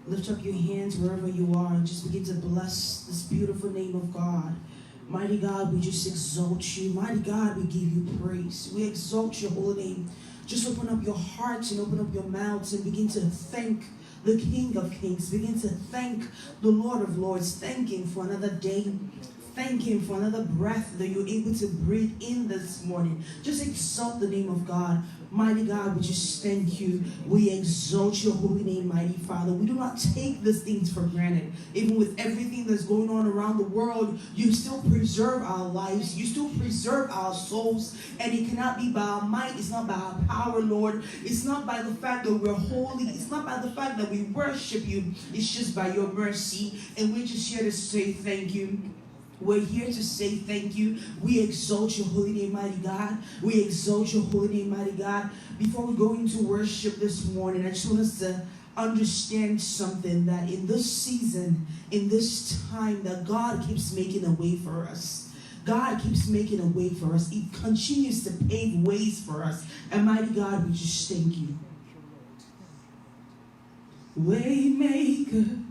Lift up your hands wherever you are and just begin to bless this beautiful name of God. Mighty God, we just exalt you. Mighty God, we give you praise. We exalt your holy name. Just open up your hearts and open up your mouths and begin to thank the King of Kings. Begin to thank the Lord of Lords. Thank him for another day. Thank him for another breath that you're able to breathe in this morning. Just exalt the name of God. Mighty God, we just thank you. We exalt your holy name, mighty Father. We do not take these things for granted. Even with everything that's going on around the world, you still preserve our lives. You still preserve our souls. And it cannot be by our might. It's not by our power, Lord. It's not by the fact that we're holy. It's not by the fact that we worship you. It's just by your mercy. And we're just here to say thank you. We're here to say thank you. We exalt your holy name, mighty God. We exalt your holy name, mighty God. Before we go into worship this morning, I just want us to understand something, that in this season, in this time, that God keeps making a way for us. God keeps making a way for us. He continues to pave ways for us. And mighty God, we just thank you. Waymaker,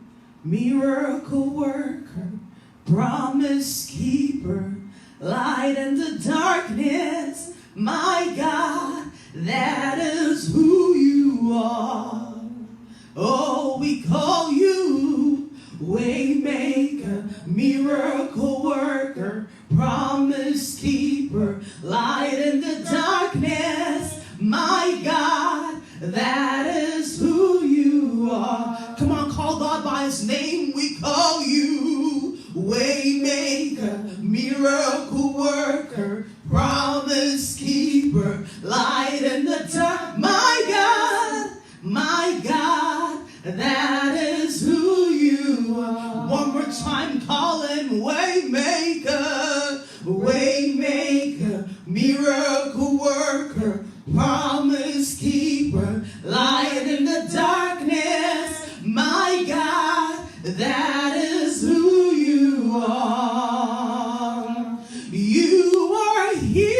miracle worker, promise keeper, light in the darkness, my God, that is who you are. Oh, we call you Waymaker, miracle worker, promise keeper, light in the darkness, my God, that is who you are. Come on, call God by his name. We call you Waymaker, miracle worker, promise keeper, light in the dark. My God, that is who you are. One more time, call him Waymaker, Waymaker, miracle worker, promise keeper, light in the darkness. My God, that is who you are. You are here.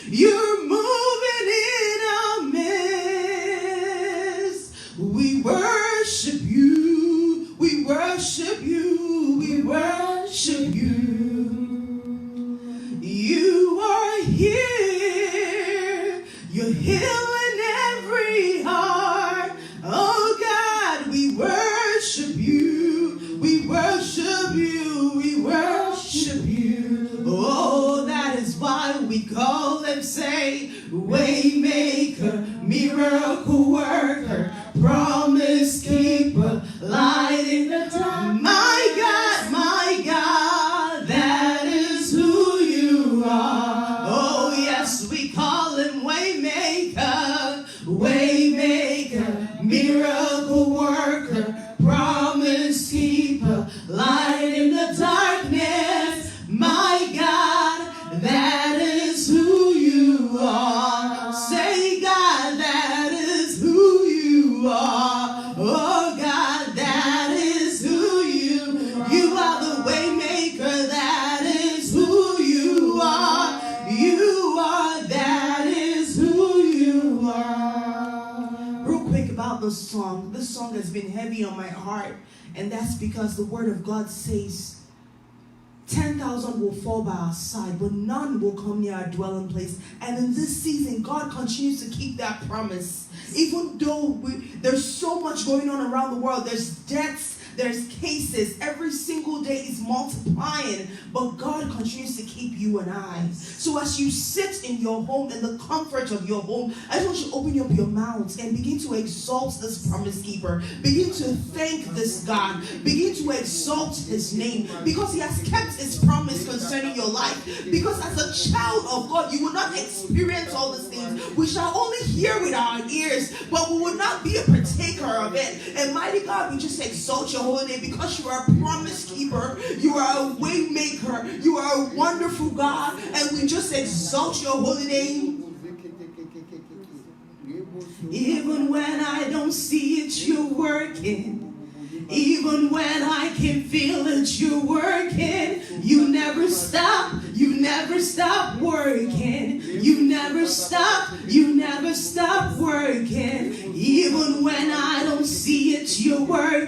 You're moving in our midst. We worship you. We worship you. We worship you. You are here. You're healing every heart. Oh God, we worship you. We worship you. We worship you. Oh, that is why we call and say, Waymaker, miracle worker, promise keeper, light in the dark. My God, that is who you are. Oh yes, we call him Waymaker, Waymaker, miracle worker, promise keeper, light in the darkness. My God, that is who you are. Say, God, that is who you are. Oh God, that is who you are. The Waymaker, that is who you are. You are, that is who you are. Real quick about this song. This song has been heavy on my heart, and that's because the word of God says 10,000 will fall by our side, but none will come near our dwelling place. And in this season, God continues to keep that promise. Even though there's so much going on around the world, there's deaths, there's cases, every single day is multiplying, but God continues to keep you and I. So as you sit in your home, in the comfort of your home, I just want you to open up your mouths and begin to exalt this promise keeper. Begin to thank this God. Begin to exalt his name, because he has kept his promise concerning your life. Because as a child of God, you will not experience all these things. We shall only hear with our ears, but we will not be a partaker of it. And mighty God, we just exalt your holy name, because you are a promise keeper, you are a way maker, you are a wonderful God, and we just exalt your holy name. Even when I don't see it, you're working. Even when I can feel it, you're working. You never stop working. You never stop working. Even when I don't see it, you're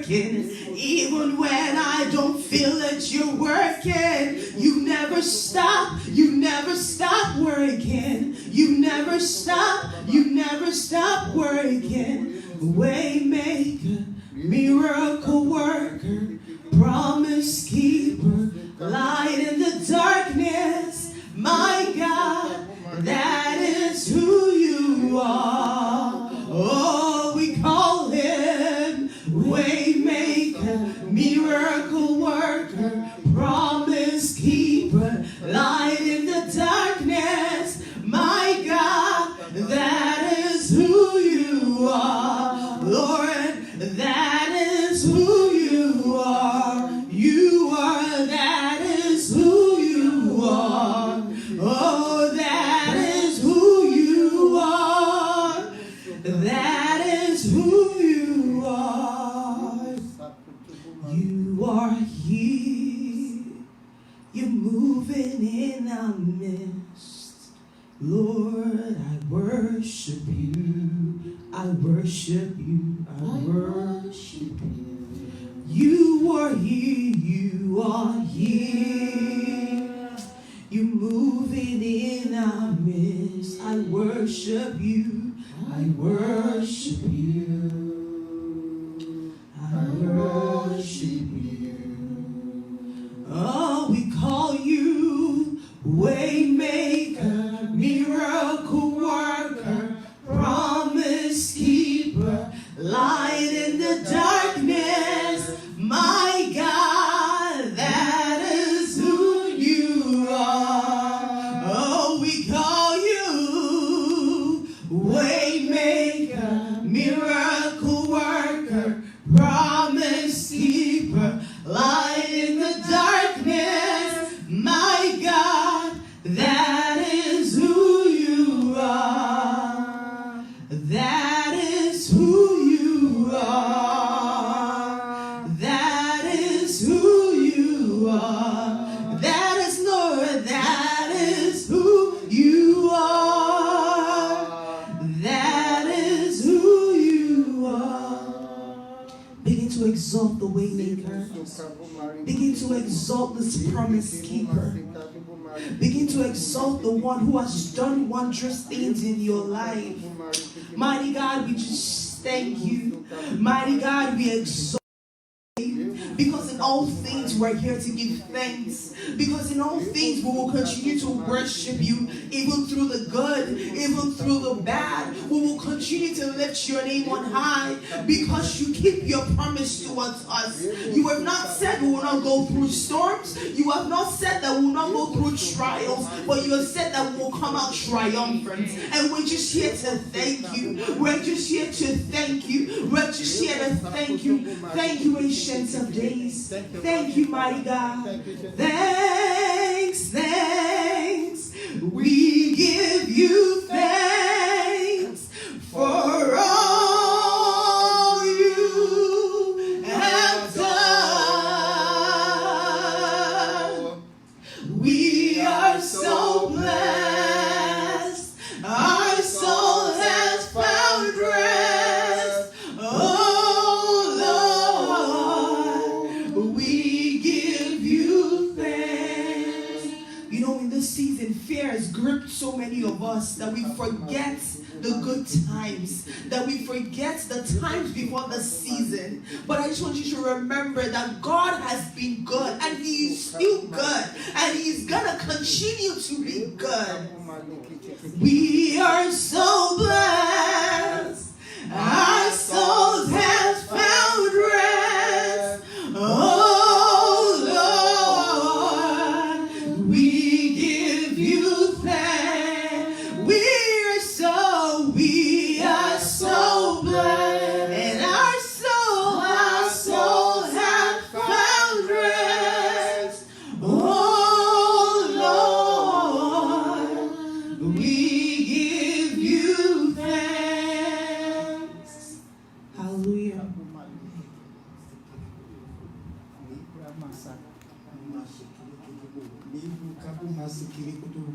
working. Even when I don't feel that you're working, you never stop working. You never stop working. Waymaker, miracle worker, promise keeper, light in the darkness. My God, that is who you are. Oh, we call him Waymaker, miracle worker, promise keeper, light in the darkness. My God, that is who you are. Lord, that is who you are. You are, that is who you are. Oh, that is who you are. That is who you are. You are here. You're moving in our midst. Lord, I worship you. I worship you. I worship you. You are here. You are here. You're moving in our midst. I worship you. I worship you. I worship you. Oh, we call you Waymaker, miracle worker, promise keeper, light in the darkness. My God, that is who you are. Oh, we call you Waymaker, miracle worker, promise keeper, light in the darkness. My God, that is who you are. That is who you are. That is who you are. That is, Lord, that is who you are. That is who you are. Begin to exalt the Waymaker. Begin to exalt this promise keeper. Begin to exalt the one who has done wondrous things in your life. Mighty God, we just thank you. Mighty God, we exalt you. Because in all things we're here to give thanks. Because in all things we will continue to worship you, even through the good, even through the bad. We will continue to lift your name on high because you keep your promise towards us. You have not said we will not go through storms. You have not said that we will not go through trials, but you have said that we will come out triumphant. And we're just here to thank you. We're just here to thank you. We're just here to thank you. Thank you, Ancient of Days. Thank you, mighty God. Thanks, thanks. We give you thanks for all you have done. We are so blessed. Our soul has found rest. Oh Lord, we give you thanks. You know, in this season, fear has gripped so many of us that we forget the good times, that we forget the times before the season. But I just want you to remember that God has been good, and He is still good, and He's gonna continue to be good. We are so blessed. Our souls have found rest. Oh Lord, we give you thanks. We are so blessed, and our soul have found rest. Oh Lord, we give you thanks. Hallelujah.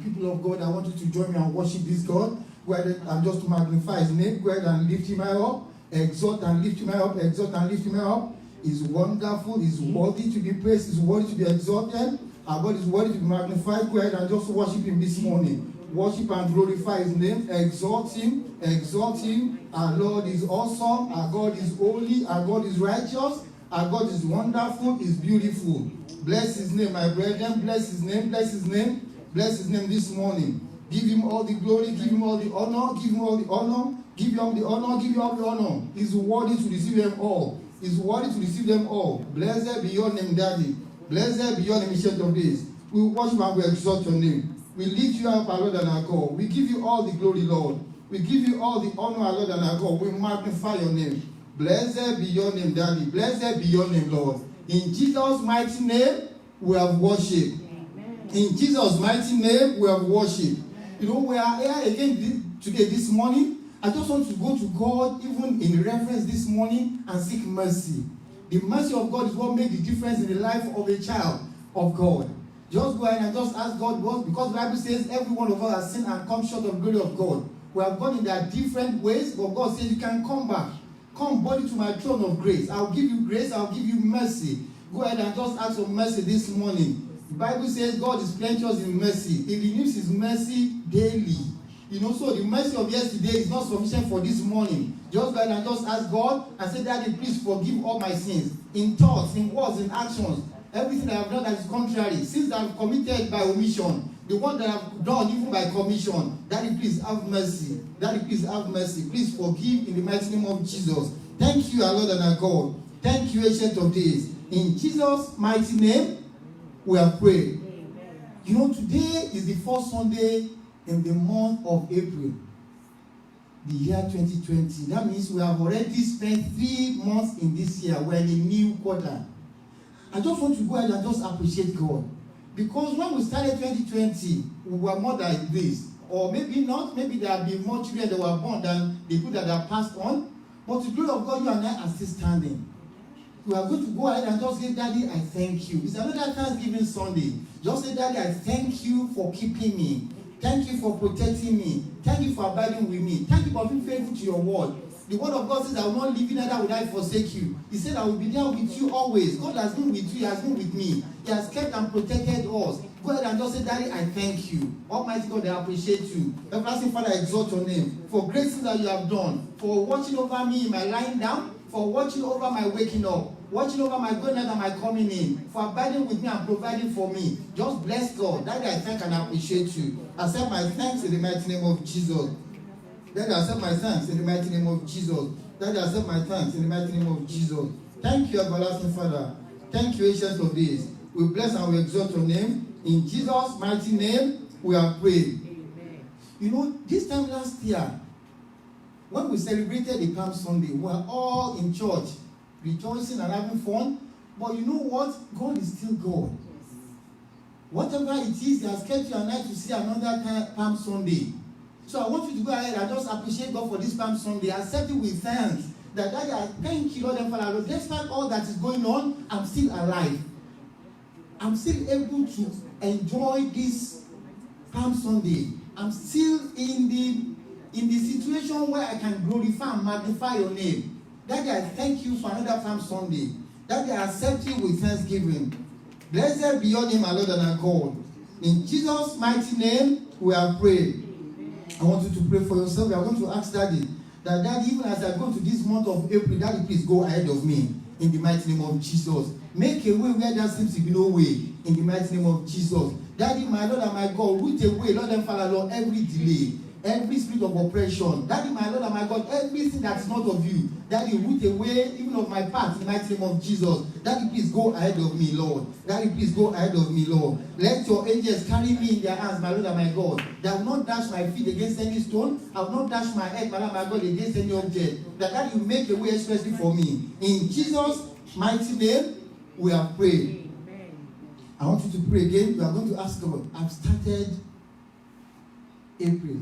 People of God, I want you to join me and worship this God. Go ahead and just to magnify His name. Go ahead and lift Him up. Exalt and lift Him up. Exalt and lift Him up. is wonderful, is worthy to be praised, is worthy to be exalted. Our God is worthy to be magnified. Go ahead and just worship him this morning. Worship and glorify his name. Exalt him. Exalt him. Our Lord is awesome. Our God is holy. Our God is righteous. Our God is wonderful. Is beautiful. Bless his name, my brethren. Bless his name. Bless his name. Bless his name this morning. Give him all the glory. Give him all the honor. Give him all the honor. Give him all the honor. Give him all the honor. He's worthy to receive them all. He's worthy to receive them all. Blessed be your name, Daddy. Blessed be your name, Ancient of Days. We worship and we exalt your name. We lift you up, our Lord and our God. We give you all the glory, Lord. We give you all the honor, our Lord and our God. We magnify your name. Blessed be your name, Daddy. Blessed be your name, Lord. In Jesus' mighty name, we have worship. In Jesus' mighty name, we have worship. You know, we are here again today, this morning. I just want to go to God, even in reference this morning, and seek mercy. The mercy of God is what makes the difference in the life of a child of God. Just go ahead and just ask God, because the Bible says every one of us has sinned and come short of the glory of God. We have gone in their different ways, but God says you can come back. Come boldly to my throne of grace. I'll give you grace, I'll give you mercy. Go ahead and just ask for mercy this morning. The Bible says God is plenteous in mercy. He renews his mercy daily. You know, so the mercy of yesterday is not sufficient for this morning. Just go ahead and just ask God and say, Daddy, please forgive all my sins. In thoughts, in words, in actions. Everything that I have done that is contrary. Sins that I have committed by omission. The one that I have done even by commission. Daddy, please have mercy. Daddy, please have mercy. Please forgive in the mighty name of Jesus. Thank you, our Lord and our God. Thank you, Ancient of Days. In Jesus' mighty name, we have prayed. You know, today is the first Sunday in the month of April, the year 2020. That means we have already spent 3 months in this year. We're in a new quarter. I just want to go ahead and just appreciate God. Because when we started 2020, we were more than this. Or maybe not. Maybe there have been more children that were born than the people that have passed on. But to the glory of God, you and I are still standing. We are going to go ahead and just say, Daddy, I thank you. It's another Thanksgiving Sunday. Just say, Daddy, I thank you for keeping me. Thank you for protecting me. Thank you for abiding with me. Thank you for being faithful to your word. The word of God says, I will not leave you, neither will I forsake you. He said, I will be there with you always. God has been with you. He has been with me. He has kept and protected us. Go ahead and just say, Daddy, I thank you. Almighty God, I appreciate you. Everlasting Father, I exalt your name for great things that you have done, for watching over me in my lying down, for watching over my waking up, watching over my going out and my coming in, for abiding with me and providing for me. Just bless God. Daddy, I thank and I appreciate you. Accept my thanks in the mighty name of Jesus. Daddy, accept my thanks in the mighty name of Jesus. Daddy, accept my thanks in the mighty name of Jesus. Thank you, everlasting Father. Thank you, Ancient of Days. We bless and we exalt your name. In Jesus' mighty name, we are prayed. Amen. You know, this time last year, when we celebrated the Palm Sunday, we were all in church, rejoicing and having fun. But you know what? God is still God. Whatever it is, He has kept you and I to see another Palm Sunday. So I want you to go ahead and just appreciate God for this Palm Sunday. Accept it with thanks. That I thank you, Lord and Father. Lord, despite all that is going on, I'm still alive. I'm still able to enjoy this Palm Sunday. I'm still in the situation where I can glorify and magnify your name. Daddy, I thank you for another Palm Sunday. Daddy, I accept you with thanksgiving. Blessed be your name, our Lord and our God. In Jesus' mighty name, we have prayed. I want you to pray for yourself. We are going to ask Daddy, that Daddy, even as I go to this month of April, Daddy, please go ahead of me. In the mighty name of Jesus. Make a way where there seems to be no way. In the mighty name of Jesus. Daddy, my Lord and my God, root away, Lord and Father, Lord, every delay, every spirit of oppression. Daddy, my Lord and my God, everything that is not of you. Daddy, root away even of my path in the mighty name of Jesus. Daddy, please go ahead of me, Lord. Daddy, please go ahead of me, Lord. Let your angels carry me in their hands, my Lord and my God. That I will not dash my feet against any stone. I will not dash my head, my Lord and my God, against any object. That Daddy, you make a way expressly for me. In Jesus' mighty name, we have prayed. I want you to pray again. You are going to ask God. I've started April.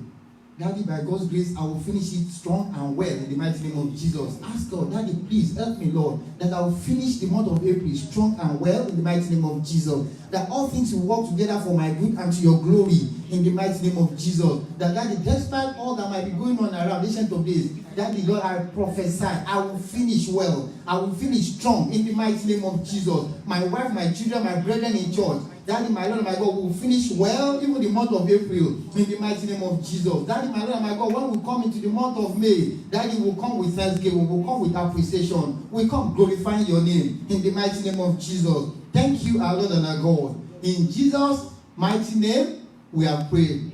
Daddy, by God's grace, I will finish it strong and well in the mighty name of Jesus. Ask God, Daddy, please help me, Lord, that I will finish the month of April strong and well in the mighty name of Jesus. That all things will work together for my good and to your glory in the mighty name of Jesus. That Daddy, despite all that might be going on around, Ancient of Days, Daddy, Lord, I prophesy, I will finish well. I will finish strong in the mighty name of Jesus. My wife, my children, my brethren in church. Daddy, my Lord and my God, will finish well even the month of April in the mighty name of Jesus. Daddy, my Lord and my God, when we come into the month of May, Daddy will come with thanksgiving, will come with appreciation, will come glorifying your name in the mighty name of Jesus. Thank you, our Lord and our God. In Jesus' mighty name, we are prayed.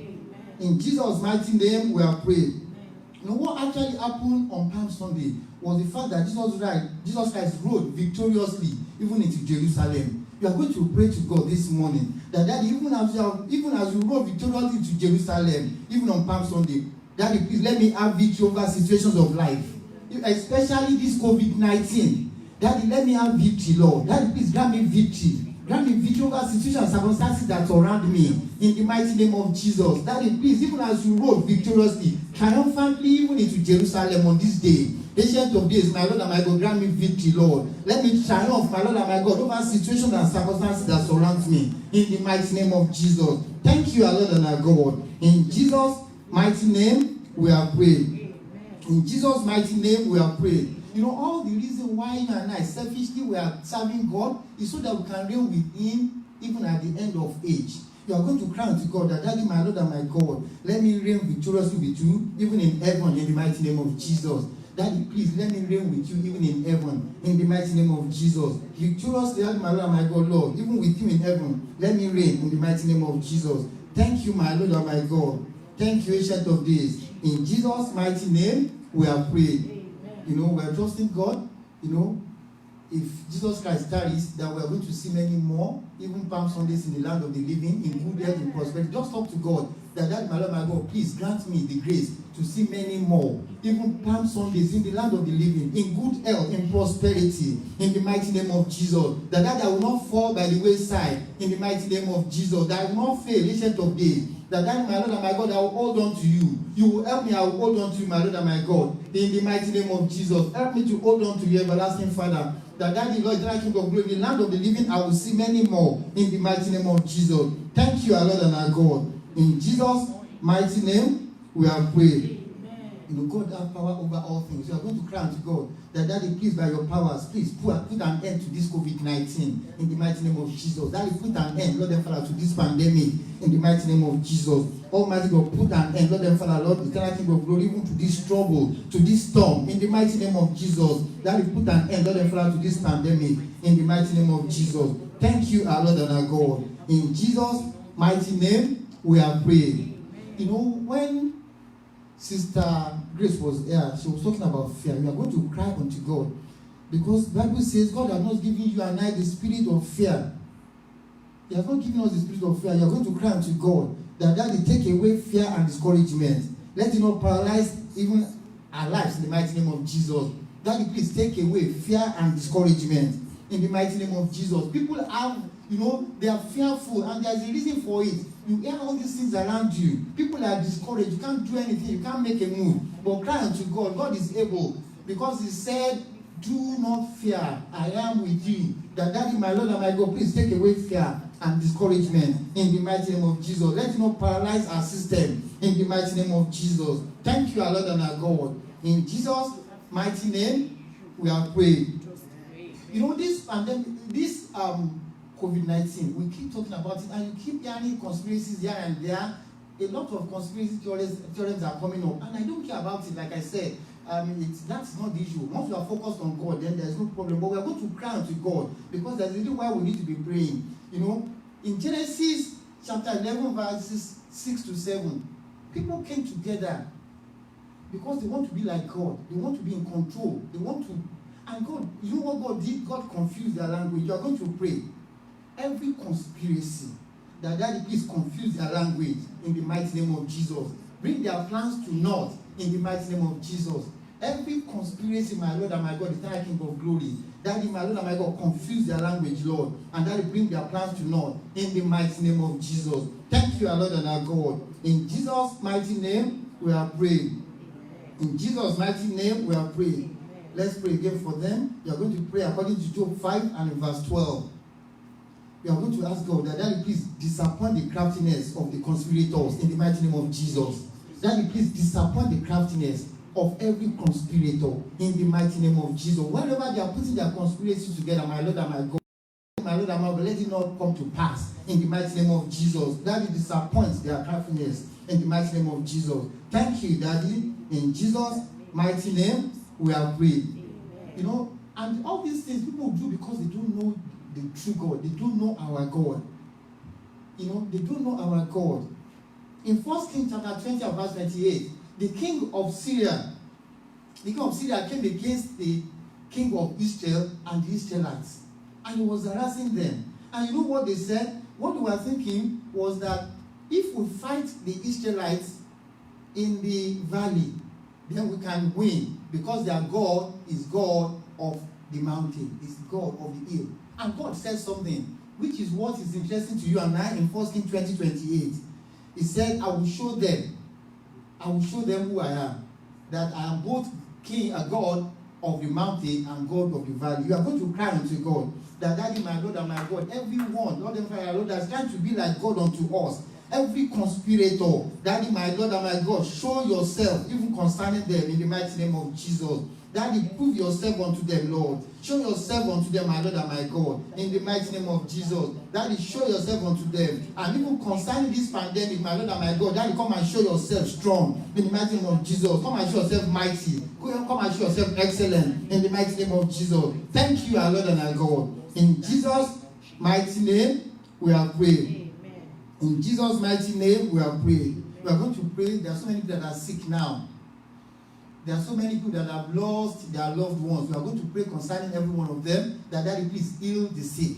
In Jesus' mighty name, we are prayed. You know what actually happened on Palm Sunday was the fact that Jesus Christ rode victoriously even into Jerusalem. You are going to pray to God this morning that Daddy, even as you rode victoriously into Jerusalem, even on Palm Sunday, Daddy, please let me have victory over situations of life, especially this COVID-19. Daddy, let me have victory, Lord. Daddy, please grant me victory. Grant me victory over situations and circumstances that surround me in the mighty name of Jesus. Daddy, please, even as you rode victoriously, triumphantly, even into Jerusalem on this day, Ancient of Days, my Lord and my God, grant me victory, Lord. Let me triumph, my Lord and my God, over situations and circumstances that surround me in the mighty name of Jesus. Thank you, our Lord and our God. In Jesus' mighty name, we are praying. In Jesus' mighty name, we are praying. You know, all the reason why you and I selfishly we are serving God is so that we can reign with Him even at the end of age. You are going to cry to God that, Daddy, my Lord and my God, let me reign victoriously with you even in heaven in the mighty name of Jesus. Daddy, please let me reign with you even in heaven in the mighty name of Jesus. Victoriously, Daddy, my Lord and my God, Lord, even with you in heaven, let me reign in the mighty name of Jesus. Thank you, my Lord and my God. Thank you, Ancient of Days. In Jesus' mighty name, we are praying. You know, we are trusting God. You know, if Jesus Christ tarries, that we are going to see many more, even Palm Sundays in the land of the living, in good health and prosperity. Just talk to God that my Lord, my God, please grant me the grace to see many more, even Palm Sundays in the land of the living, in good health and prosperity, in the mighty name of Jesus. That I will not fall by the wayside, in the mighty name of Jesus. That I will not fail, Ancient of Days. That my Lord and my God, I will hold on to you. You will help me, I will hold on to you, my Lord and my God. In the mighty name of Jesus. Help me to hold on to you, everlasting Father. That Daddy, Lord, King of glory, in the land of the living, I will see many more. In the mighty name of Jesus. Thank you, our Lord and our God. In Jesus' mighty name, we are praying. You know, God has power over all things. You are going to cry unto God that, Daddy, please, by your powers, please put an end to this COVID-19 in the mighty name of Jesus. Daddy, put an end, Lord and Father, to this pandemic in the mighty name of Jesus. Almighty God, put an end, Lord and Father, Lord, eternal King of glory, even to this trouble, to this storm, in the mighty name of Jesus. Daddy, put an end, Lord and Father, to this pandemic in the mighty name of Jesus. Thank you, our Lord and our God. In Jesus' mighty name, we are praying. You know, when Sister Grace was here, she was talking about fear. We are going to cry unto God because the Bible says God has not given you and I the spirit of fear. He has not given us the spirit of fear. You are going to cry unto God that Daddy, take away fear and discouragement. Let it not paralyze even our lives in the mighty name of Jesus. Daddy, please take away fear and discouragement in the mighty name of Jesus. People have, you know, they are fearful and there is a reason for it. You hear all these things around you. People are discouraged. You can't do anything. You can't make a move. But cry unto God. God is able. Because He said, do not fear. I am with you. That Daddy, my Lord and my God, please take away fear and discouragement in the mighty name of Jesus. Let it not paralyze our system in the mighty name of Jesus. Thank you, our Lord and our God. In Jesus' mighty name, we are praying. You know, this pandemic, this COVID-19, we keep talking about it, and you keep hearing conspiracies here and there. A lot of conspiracy theories are coming up, and I don't care about it. Like I said, that's not the issue. Once we are focused on God, then there's no problem. But we are going to cry to God because there's a reason why we need to be praying. You know, in Genesis chapter 11, verses 6 to 7, people came together because they want to be like God. They want to be in control. They want to, and God, you know what God did? God confused their language. You are going to pray. Every conspiracy, that Daddy, please confuse their language in the mighty name of Jesus. Bring their plans to naught in the mighty name of Jesus. Every conspiracy, my Lord and my God, eternal King of glory, Daddy, my Lord and my God, confuse their language, Lord, and Daddy, bring their plans to naught in the mighty name of Jesus. Thank you, our Lord and our God. In Jesus' mighty name, we are praying. In Jesus' mighty name, we are praying. Let's pray again for them. We are going to pray according to Job 5 and in verse 12. We are going to ask God that Daddy, please disappoint the craftiness of the conspirators in the mighty name of Jesus. Daddy, please disappoint the craftiness of every conspirator in the mighty name of Jesus. Whenever they are putting their conspiracy together, my Lord and my God, my Lord and my God, let it not come to pass in the mighty name of Jesus. Daddy, disappoint their craftiness in the mighty name of Jesus. Thank you, Daddy. In Jesus' mighty name, we are prayed. You know, and all these things people do because they don't know the true God. They don't know our God. You know, they don't know our God. In 1 Kings chapter 20 verse 28, the king of Syria came against the king of Israel and the Israelites. And he was harassing them. And you know what they said? What they were thinking was that if we fight the Israelites in the valley, then we can win, because their God is God of the mountain, is God of the hill. And God said something, which is what is interesting to you and I in 1 Kings 20:28. He said, I will show them who I am, that I am both king, a God of the mountain and God of the valley. You are going to cry unto God, that Daddy, my Lord and my God, everyone, Lord and my Lord, that's trying to be like God unto us, every conspirator, Daddy, my Lord and my God, show yourself, even concerning them, in the mighty name of Jesus. Daddy, prove yourself unto them, Lord. Show yourself unto them, my Lord and my God, in the mighty name of Jesus. Daddy, show yourself unto them. And even concerning this pandemic, my Lord and my God, Daddy, come and show yourself strong in the mighty name of Jesus. Come and show yourself mighty. Come and show yourself excellent in the mighty name of Jesus. Thank you, our Lord and our God. In Jesus' mighty name, we are praying. In Jesus' mighty name, we are praying. We are going to pray. There are so many people that are sick now. There are so many people that have lost their loved ones. We are going to pray concerning every one of them, that Daddy, please heal the sick.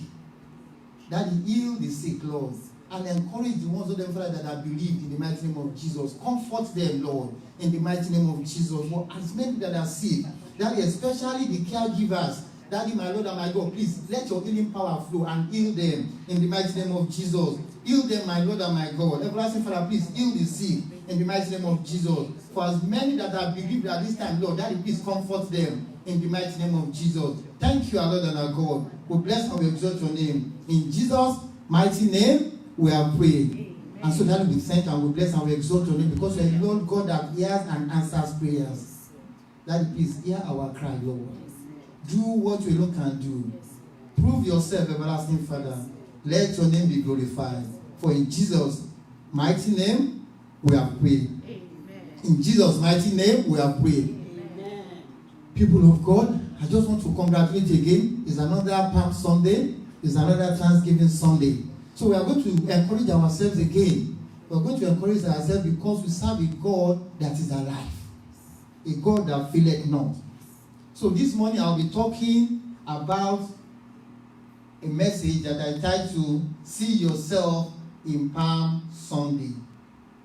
Daddy, heal the sick, Lord. And encourage the ones of them, Father, that have believed in the mighty name of Jesus. Comfort them, Lord, in the mighty name of Jesus. For as many that are sick, Daddy, especially the caregivers, Daddy, my Lord and my God, please let your healing power flow and heal them in the mighty name of Jesus. Heal them, my Lord and my God. Everlasting Father, please heal the sick in the mighty name of Jesus. For as many that have believed at this time, Lord, Daddy, please comfort them in the mighty name of Jesus. Thank you, our Lord and our God. We bless and we exalt your name. In Jesus' mighty name, we are praying. And so that we thank and we bless and we exalt your name, because you are the Lord God that hears and answers prayers. Daddy, please hear our cry, Lord. Do what you alone can do. Prove yourself, everlasting Father. Let your name be glorified. For in Jesus' mighty name, we are praying. In Jesus' mighty name, we are praying. People of God, I just want to congratulate again. It's another Palm Sunday. It's another Thanksgiving Sunday. So we are going to encourage ourselves again. We are going to encourage ourselves because we serve a God that is alive. A God that faileth not. So this morning I'll be talking about a message that I titled, See Yourself in Palm Sunday.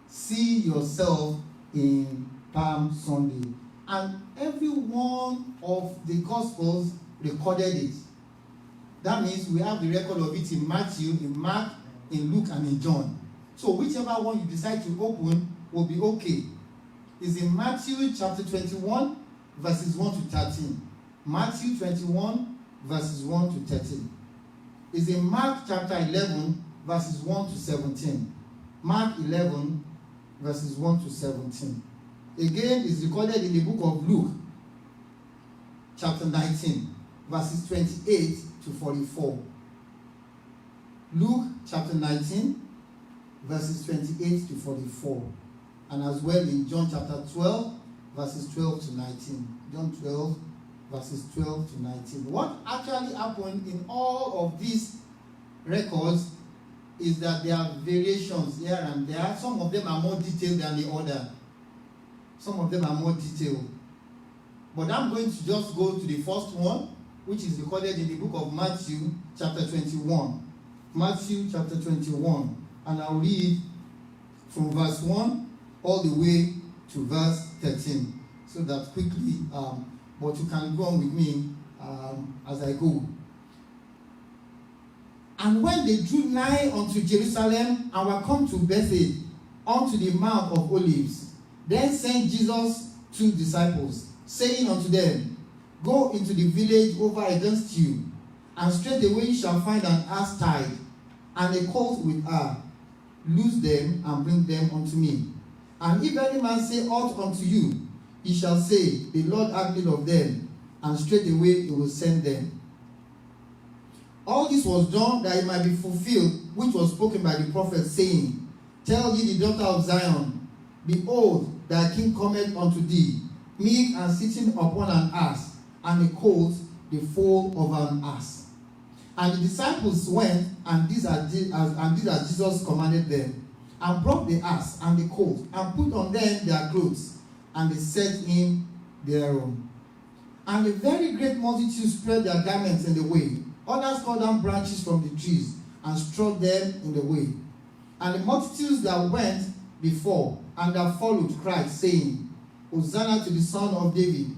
See yourself in Palm Sunday. And every one of the Gospels recorded it. That means we have the record of it in Matthew, in Mark, in Luke, and in John. So whichever one you decide to open will be okay. It's in Matthew chapter 21, verses 1 to 13. Matthew 21, verses 1 to 13. It's in Mark chapter 11, verses 1 to 17. Mark 11, verses 1 to 17. Again, it's recorded in the book of Luke, chapter 19, verses 28 to 44. Luke chapter 19, verses 28 to 44. And as well in John chapter 12, verses 12 to 19. John 12, verses 12 to 19. What actually happened in all of these records is that there are variations here and there. Some of them are more detailed than the other. Some of them are more detailed. But I'm going to just go to the first one, which is recorded in the book of Matthew, chapter 21. Matthew, chapter 21. And I'll read from verse 1 all the way to verse 13. So that quickly, but you can go on with me as I go. And when they drew nigh unto Jerusalem and were come to Bethany, unto the Mount of Olives, then sent Jesus 2 disciples, saying unto them, Go into the village over against you, and straightway you shall find an ass tied, and a colt with her. Loose them and bring them unto me. And if any man say aught unto you, He shall say, the Lord had need of them, and straightway he will send them. All this was done that it might be fulfilled, which was spoken by the prophet, saying, Tell ye the daughter of Zion, Behold, thy king cometh unto thee, meek and sitting upon an ass, and a colt, the foal of an ass. And the disciples went and did as Jesus commanded them, and brought the ass and the colt, and put on them their clothes, and they set him thereon. And a very great multitude spread their garments in the way. Others cut down branches from the trees, and strewed them in the way. And the multitudes that went before and that followed cried, saying, Hosanna to the Son of David.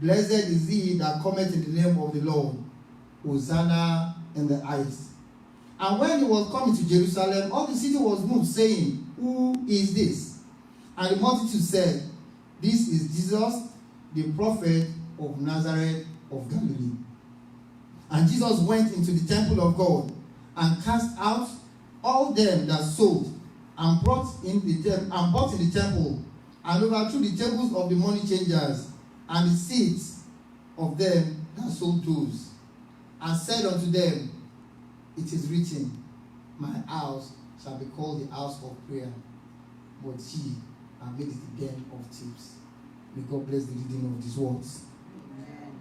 Blessed is he that cometh in the name of the Lord. Hosanna in the highest. And when he was coming to Jerusalem, all the city was moved, saying, Who is this? And the multitude said, This is Jesus, the prophet of Nazareth of Galilee. And Jesus went into the temple of God, and cast out all them that sold, and brought in the temple, and overthrew the tables of the money changers, and the seats of them that sold doves, and said unto them, It is written, My house shall be called the house of prayer, but ye have made it the den of thieves. May God bless the reading of these words. Amen.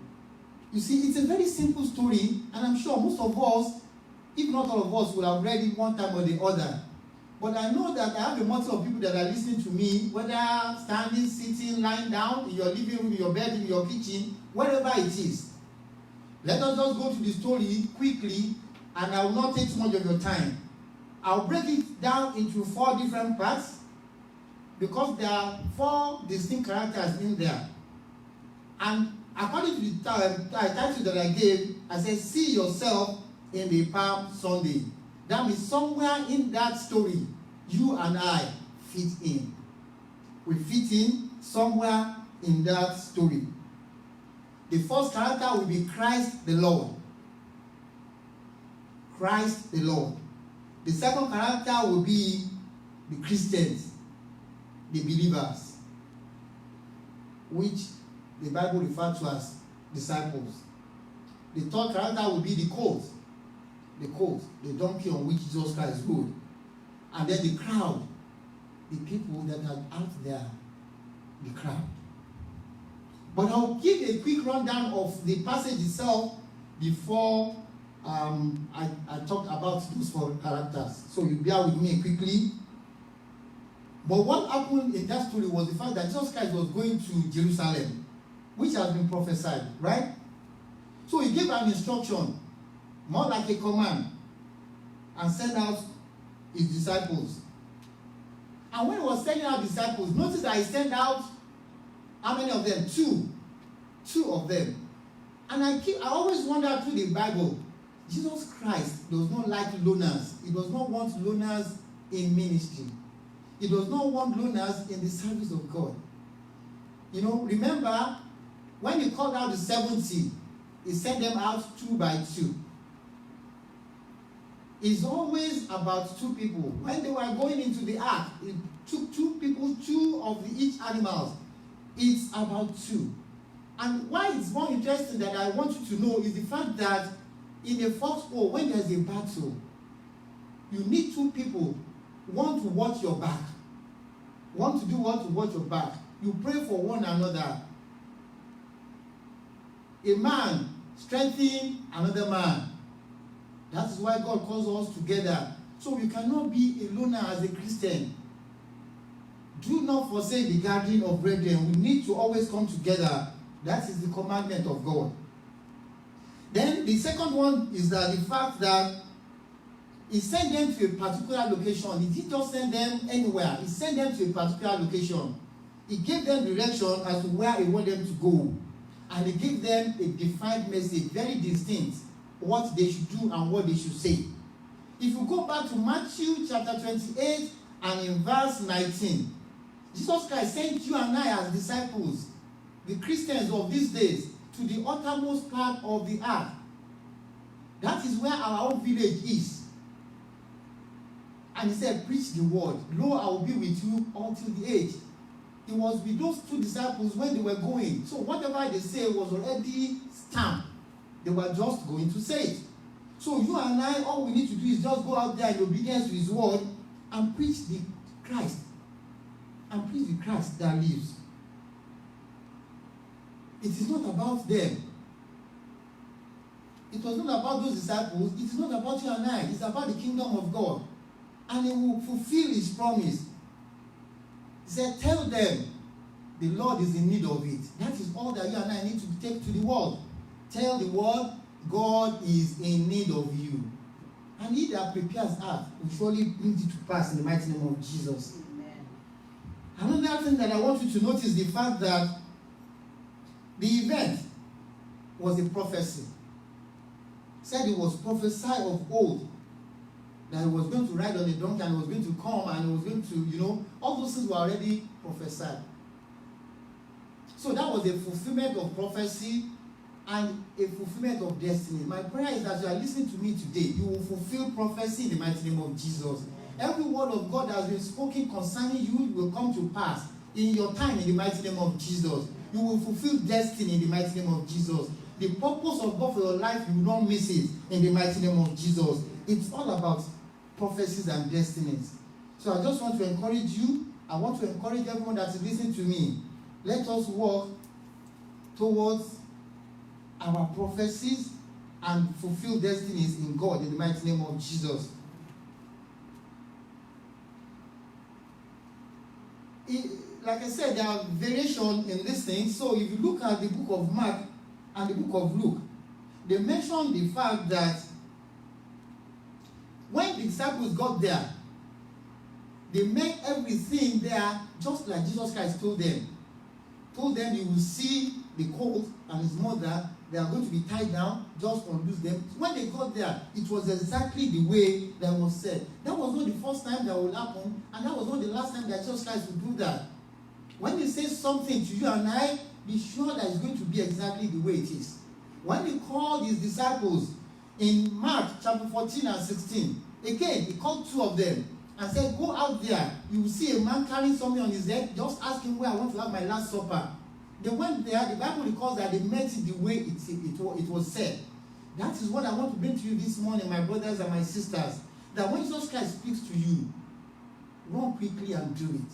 You see, it's a very simple story, and I'm sure most of us, if not all of us, would have read it one time or the other. But I know that I have a multitude of people that are listening to me, whether standing, sitting, lying down, in your living room, in your bedroom, in your kitchen, wherever it is. Let us just go to the story quickly, and I will not take too much of your time. I'll break it down into 4 different parts, because there are 4 distinct characters in there. And according to the title that I gave, I said, see yourself in the Palm Sunday. That means somewhere in that story, you and I fit in. We fit in somewhere in that story. The first character will be Christ the Lord. Christ the Lord. The second character will be the Christians, the believers, which the Bible refers to as disciples. The third character will be the colt, the donkey on which Jesus Christ rode. And then the crowd, the people that are out there, the crowd. But I'll give a quick rundown of the passage itself before I talk about those 4 characters. So you bear with me quickly. But what happened in that story was the fact that Jesus Christ was going to Jerusalem, which has been prophesied, right? So he gave an instruction, more like a command, and sent out his disciples. And when he was sending out disciples, notice that he sent out how many of them? 2. 2 of them. And I always wonder through the Bible, Jesus Christ does not like loners. He does not want loners in ministry. He does not want loners in the service of God. You know, remember, when he called out the 70, he sent them out 2 by 2. It's always about 2 people. When they were going into the ark, it took 2 people, 2 of each animals. It's about 2. And why it's more interesting that I want you to know is the fact that in a foxhole, when there's a battle, you need 2 people. One to watch your back. One to do what? To watch your back. You pray for one another. A man strengthening another man. That is why God calls us together. So we cannot be a loner as a Christian. Do not forsake the gathering of brethren. We need to always come together. That is the commandment of God. Then the second one is that the fact that he sent them to a particular location. He didn't just send them anywhere. He sent them to a particular location. He gave them direction as to where he wanted them to go. And he gave them a defined message, very distinct, what they should do and what they should say. If you go back to Matthew chapter 28 and in verse 19, Jesus Christ sent you and I as disciples, the Christians of these days, to the uttermost part of the earth. That is where our own village is. And he said, preach the word. Lo, I will be with you until the age. It was with those two disciples when they were going. So whatever they say was already stamped. They were just going to say it. So you and I, all we need to do is just go out there in obedience to his word and preach the Christ. And preach the Christ that lives. It is not about them. It was not about those disciples. It is not about you and I. It's about the kingdom of God. And he will fulfill his promise. He said, tell them the Lord is in need of it. That is all that you and I need to take to the world. Tell the world God is in need of you. And he that prepares earth will surely bring it to pass in the mighty name of Jesus. Amen. Another thing that I want you to notice is the fact that the event was a prophecy. Said it was prophesied of old that he was going to ride on a donkey and he was going to come and he was going to, all those things were already prophesied. So that was a fulfillment of prophecy and a fulfillment of destiny. My prayer is that you are listening to me today, you will fulfill prophecy in the mighty name of Jesus. Every word of God that has been spoken concerning you will come to pass in your time in the mighty name of Jesus. You will fulfill destiny in the mighty name of Jesus. The purpose of God for your life, you will not miss it in the mighty name of Jesus. It's all about prophecies and destinies. So I just want to encourage you. I want to encourage everyone that is listening to me. Let us walk towards our prophecies and fulfill destinies in God in the mighty name of Jesus. Like I said, there are variations in this thing. So if you look at the book of Mark and the book of Luke, they mention the fact that when the disciples got there, they made everything there just like Jesus Christ told them. Told them you will see the colt and his mother, they are going to be tied down, just unloose them. When they got there, it was exactly the way that was said. That was not the first time that would happen, and that was not the last time that Jesus Christ would do that. When he says something to you and I, be sure that it's going to be exactly the way it is. When he called his disciples in Mark chapter 14 and 16, again, he called two of them and said, go out there. You will see a man carrying something on his head. Just ask him where I want to have my last supper. They went there. The Bible records that they met it the way it was said. That is what I want to bring to you this morning, my brothers and my sisters. That when Jesus Christ speaks to you, run quickly and do it.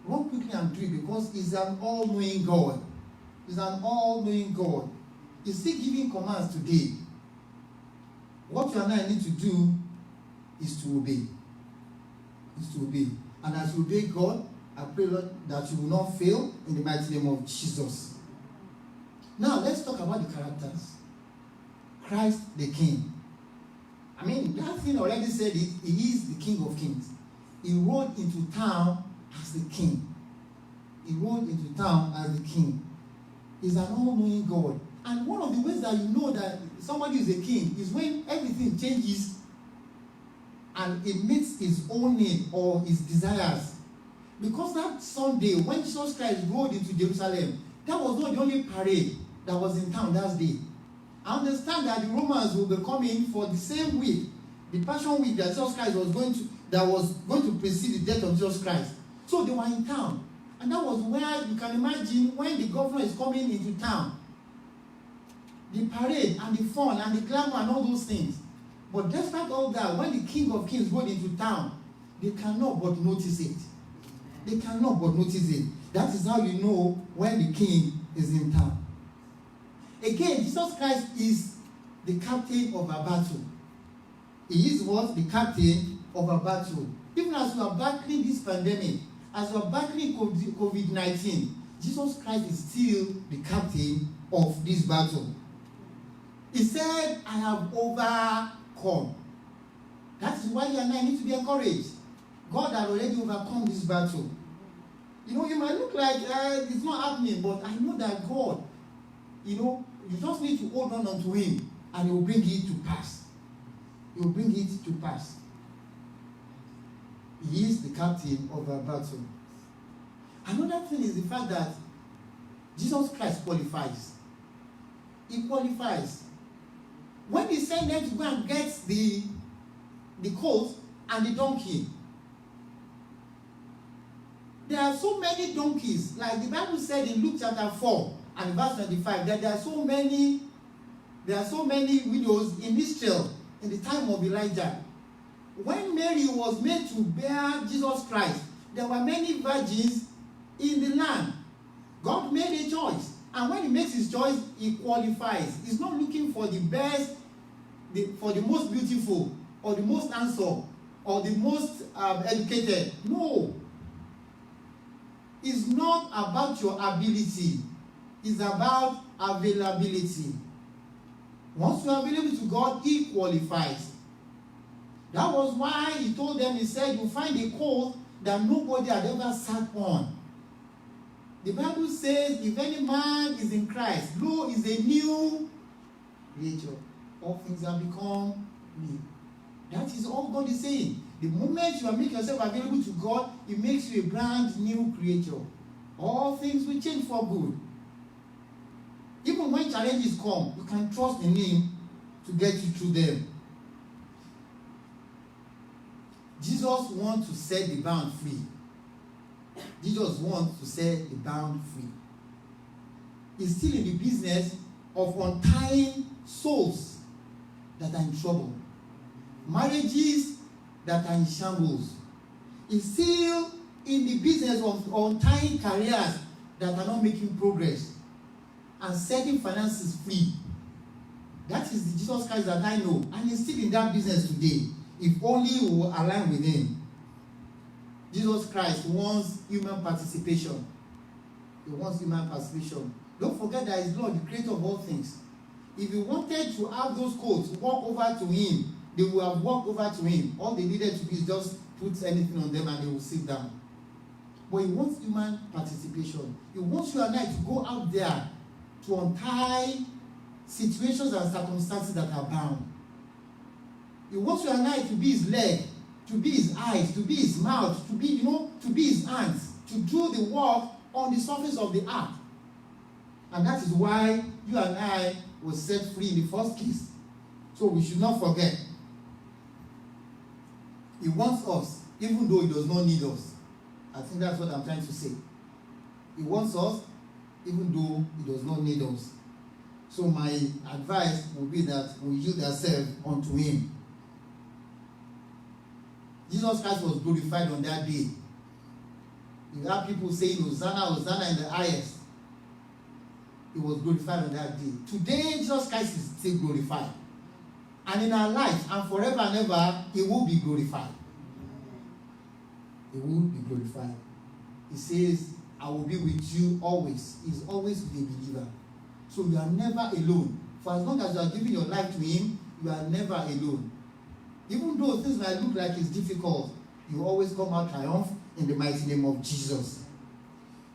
Run quickly and do it, because he's an all-knowing God. He's an all-knowing God. He's still giving commands today. What you and I need to do is to obey. Is to obey. And as you obey God, I pray, Lord, that you will not fail in the mighty name of Jesus. Now, let's talk about the characters. Christ the King. I mean, that thing already said it. He is the King of Kings. He rode into town as the King. He rode into town as the King. He's an all-knowing God. And one of the ways that you know that somebody is a king is when everything changes and it meets his own need or his desires. Because that Sunday, when Jesus Christ rode into Jerusalem, that was not the only parade that was in town that day. I understand that the Romans will be coming for the same week, the Passion Week that Jesus Christ was going to precede the death of Jesus Christ. So they were in town. And that was where you can imagine when the governor is coming into town, the parade and the fun and the glamour and all those things. But despite all that, when the King of Kings rode into town, they cannot but notice it. They cannot but notice it. That is how you know when the king is in town. Again, Jesus Christ is the captain of a battle. He is what? The captain of a battle. Even as we are battling this pandemic, as we are battling COVID-19, Jesus Christ is still the captain of this battle. He said, I have overcome. That is why you and I need to be encouraged. God has already overcome this battle. You know, it might look like it's not happening, but I know that God, you just need to hold on unto him and he will bring it to pass. He will bring it to pass. He is the captain of our battle. Another thing is the fact that Jesus Christ qualifies. He qualifies. When he sent them to go and get the colt and the donkey, There are so many donkeys. Like the Bible said in Luke chapter 4 and verse 25, that there are so many widows in Israel in the time of Elijah. When Mary was made to bear Jesus Christ, there were many virgins in the land. God made a choice. And when he makes his choice, he qualifies. He's not looking for the best, for the most beautiful, or the most handsome, or the most educated. No. It's not about your ability. It's about availability. Once you are available to God, he qualifies. That was why he told them, he said, you find a colt that nobody had ever sat on. The Bible says, if any man is in Christ, lo, is a new creature. All things have become new. That is all God is saying. The moment you are making yourself available to God, it makes you a brand new creature. All things will change for good. Even when challenges come, you can trust in him to get you through them. Jesus wants to set the bound free. Jesus wants to set the bound free. He's still in the business of untying souls that are in trouble. Marriages that are in shambles. He's still in the business of untying careers that are not making progress. And setting finances free. That is the Jesus Christ that I know. And he's still in that business today. If only we will align with him. Jesus Christ wants human participation. He wants human participation. Don't forget that he's Lord, the creator of all things. If he wanted to have those coats walk over to him, they would have walked over to him. All they needed to do is just put anything on them and they will sit down. But he wants human participation. He wants you and I to go out there to untie situations and circumstances that are bound. He wants you and I to be his leg, to be his eyes, to be his mouth, to be, to be his hands, to do the work on the surface of the earth. And that is why you and I were set free in the first case. So we should not forget. He wants us, even though he does not need us. I think that's what I'm trying to say. He wants us, even though he does not need us. So my advice would be that we yield ourselves unto him. Jesus Christ was glorified on that day. You have people saying, Hosanna, Hosanna in the highest. He was glorified on that day. Today, Jesus Christ is still glorified. And in our lives, and forever and ever, he will be glorified. He will be glorified. He says, I will be with you always. He's always with a believer. So you are never alone. For as long as you are giving your life to him, you are never alone. Even though things might look like it's difficult, you always come out triumph in the mighty name of Jesus.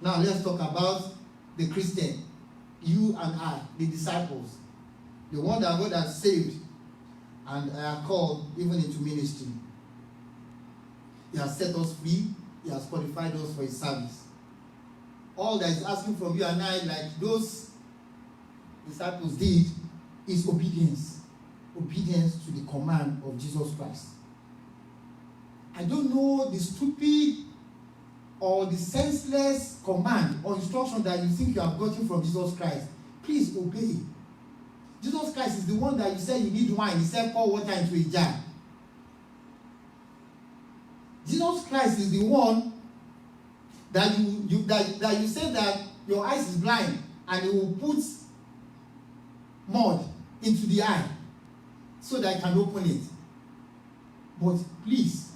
Now let's talk about the Christian. You and I, the disciples. The one that God has saved and are called even into ministry. He has set us free. He has qualified us for his service. All that is asking from you and I, like those disciples did, is obedience. Obedience to the command of Jesus Christ. I don't know the stupid or the senseless command or instruction that you think you have gotten from Jesus Christ. Please obey. Jesus Christ is the one that you said you need wine. He said pour water into a jar. Jesus Christ is the one that you say that your eyes is blind and he will put mud into the eye so that you can open it. But please,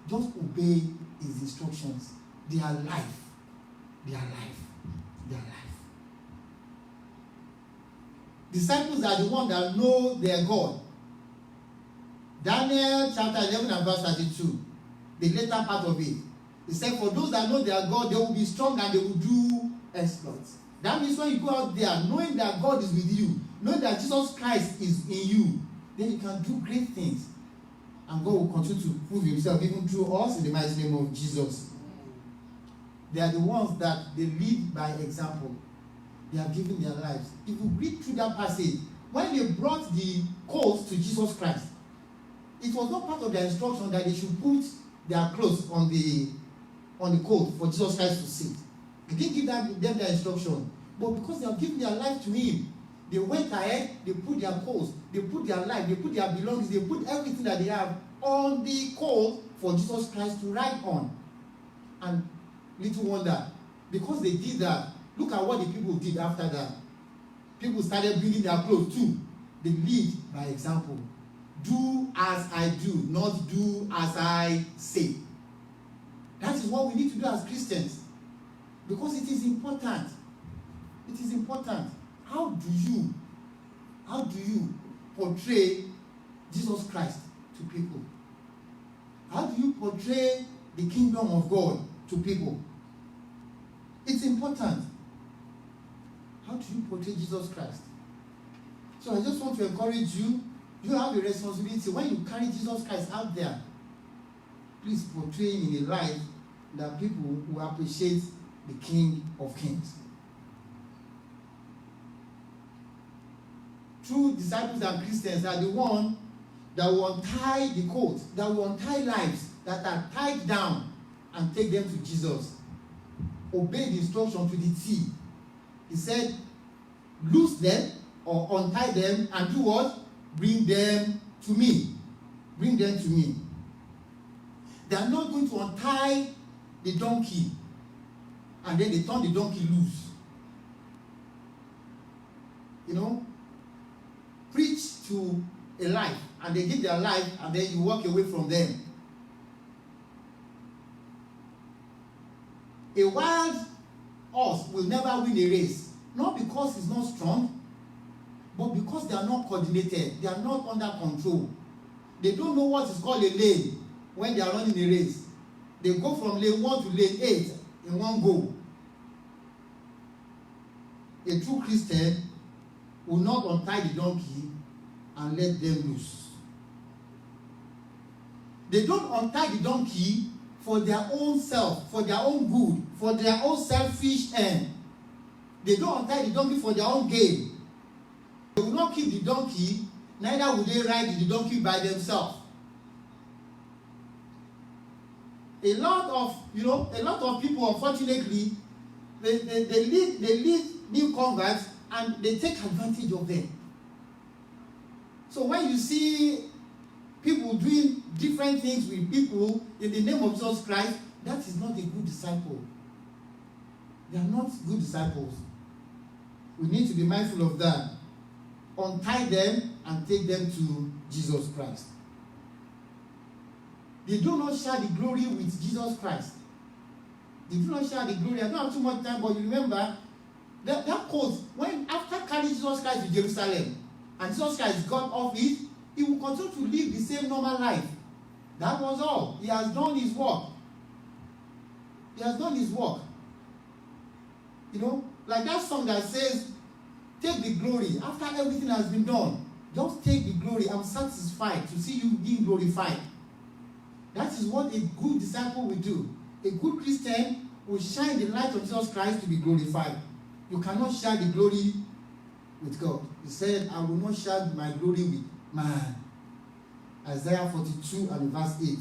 just obey his instructions. They are life. They are life. They are life. Disciples are the ones that know their God. Daniel chapter 11 and verse 32. The later part of it. He said, for those that know their God, they will be strong and they will do exploits. That means when you go out there, knowing that God is with you, knowing that Jesus Christ is in you, then you can do great things. And God will continue to prove himself even through us in the mighty name of Jesus. They are the ones that they lead by example. They are giving their lives. If you read through that passage, when they brought the colt to Jesus Christ, it was not part of their instruction that they should put their clothes on on the colt for Jesus Christ to sit. He didn't give them their instruction. But because they have given their life to him, they went ahead, they put their coats, they put their life, they put their belongings, they put everything that they have on the colt for Jesus Christ to ride on. And little wonder, because they did that, look at what the people did after that. People started bringing their clothes too. They lead by example. Do as I do, not do as I say. That is what we need to do as Christians. Because it is important. It is important. How do you portray Jesus Christ to people? How do you portray the kingdom of God to people? It's important. How do you portray Jesus Christ? So I just want to encourage you. You have a responsibility. When you carry Jesus Christ out there, please portray him in a light that people will appreciate the King of Kings. True disciples and Christians are the one that will untie the coat, that will untie lives that are tied down and take them to Jesus. Obey the instruction to the T. He said, loose them or untie them and do what? Bring them to me. Bring them to me. They are not going to untie the donkey and then they turn the donkey loose. You know? Preach to a life and they give their life and then you walk away from them. A wild horse will never win a race, not because it's not strong, but because they are not coordinated, they are not under control. They don't know what is called a lane when they are running a race. They go from lane 1 to lane 8 in one go. A true Christian will not untie the donkey and let them loose. They don't untie the donkey for their own self, for their own good, for their own selfish end. They don't untie the donkey for their own gain. They will not keep the donkey, neither will they ride the donkey by themselves. A lot of people, unfortunately, they lead new converts and they take advantage of them. So when you see people doing different things with people in the name of Jesus Christ, that is not a good disciple. They are not good disciples. We need to be mindful of that. Untie them and take them to Jesus Christ. They do not share the glory with Jesus Christ. They do not share the glory. I don't have too much time, but you remember that quote, when after carrying Jesus Christ to Jerusalem, and Jesus Christ got off it, he will continue to live the same normal life. That was all. He has done his work. He has done his work. You know, like that song that says, take the glory. After everything has been done, just take the glory. I'm satisfied to see you being glorified. That is what a good disciple will do. A good Christian will shine the light of Jesus Christ to be glorified. You cannot share the glory with God. He said, I will not share my glory with man. Isaiah 42 and verse 8.